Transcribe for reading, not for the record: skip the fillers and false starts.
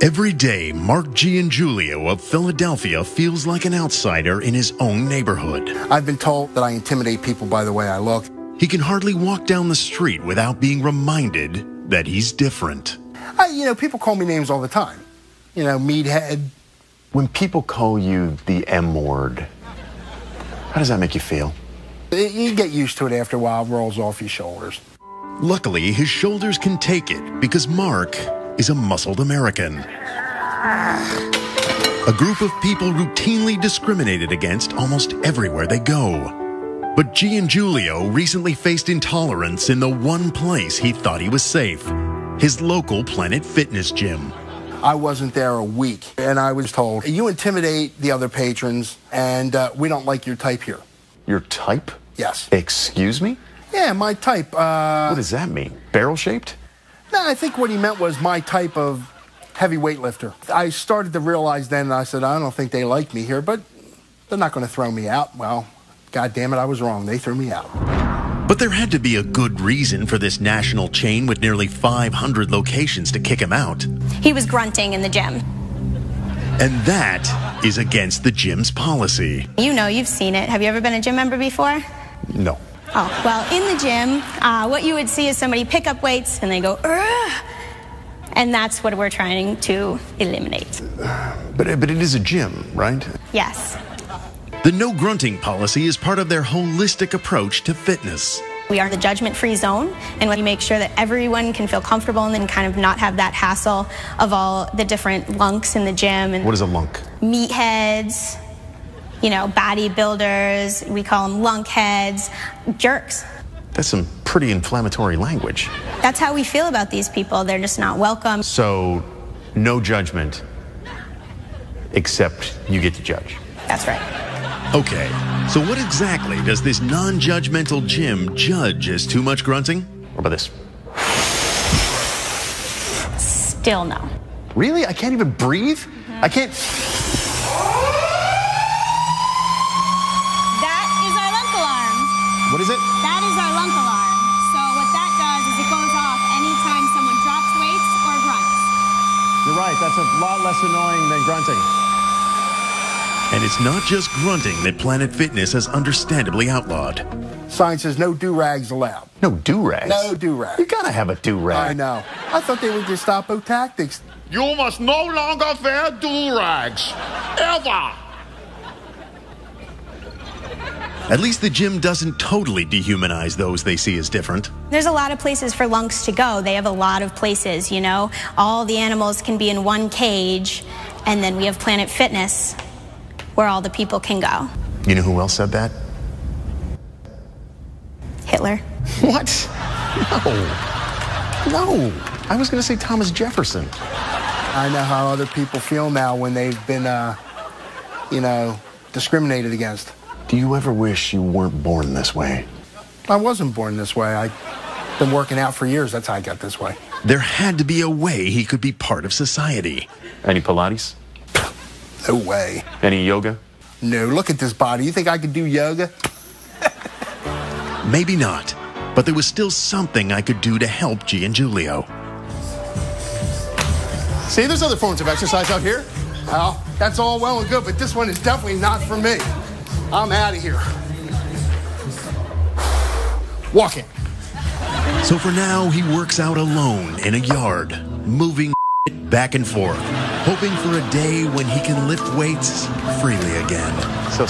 Every day, Mark Giangiulio of Philadelphia feels like an outsider in his own neighborhood. I've been told that I intimidate people by the way I look. He can hardly walk down the street without being reminded that he's different. People call me names all the time. Meathead. When people call you the M word, how does that make you feel? You get used to it after a while, it rolls off your shoulders. Luckily, his shoulders can take it because Mark is a muscled American. A group of people routinely discriminated against almost everywhere they go. But Giangiulio recently faced intolerance in the one place he thought he was safe, his local Planet Fitness gym. I wasn't there a week, and I was told, you intimidate the other patrons, and we don't like your type here. Your type? Yes. Excuse me? Yeah, my type. What does that mean? Barrel-shaped? No, I think what he meant was my type of heavy weightlifter. I started to realize then, and I said, I don't think they like me here, but they're not going to throw me out. Well, God damn it, I was wrong. They threw me out. But there had to be a good reason for this national chain with nearly 500 locations to kick him out. He was grunting in the gym. And that is against the gym's policy. You've seen it. Have you ever been a gym member before? No. Oh, well, in the gym, what you would see is somebody pick up weights and they go, ugh! And that's what we're trying to eliminate. But it is a gym, right? Yes. The no grunting policy is part of their holistic approach to fitness. We are the judgment-free zone, and we make sure that everyone can feel comfortable and then kind of not have that hassle of all the different lunks in the gym. And what is a lunk? Meatheads, bodybuilders, we call them lunk heads, jerks. That's some pretty inflammatory language. That's how we feel about these people. They're just not welcome. So, no judgment, except you get to judge. That's right. Okay, so what exactly does this non-judgmental gym judge as too much grunting? What about this? Still no. Really? I can't even breathe? I can't... That is our lunk alarm. What is it? That is our lunk alarm. So what that does is it goes off anytime someone drops weights or grunts. You're right, that's a lot less annoying than grunting. And it's not just grunting that Planet Fitness has understandably outlawed. Sign says no do-rags allowed. No do-rags? No do-rags. You gotta have a do-rag. I know. I thought they were Gestapo tactics. You must no longer wear do-rags. Ever. At least the gym doesn't totally dehumanize those they see as different. There's a lot of places for lunks to go. They have a lot of places, All the animals can be in one cage, and then we have Planet Fitness, where all the people can go. You know who else said that? Hitler. What? No. I was going to say Thomas Jefferson. I know how other people feel now when they've been, discriminated against. Do you ever wish you weren't born this way? I wasn't born this way. I've been working out for years. That's how I got this way. There had to be a way he could be part of society. Any Pilates? No way. Any yoga? No, look at this body. You think I could do yoga? Maybe not, but there was still something I could do to help Giangiulio. See, there's other forms of exercise out here. Well, that's all well and good, but this one is definitely not for me. I'm out of here. Walking. So for now, he works out alone in a yard, moving back and forth, hoping for a day when he can lift weights freely again. So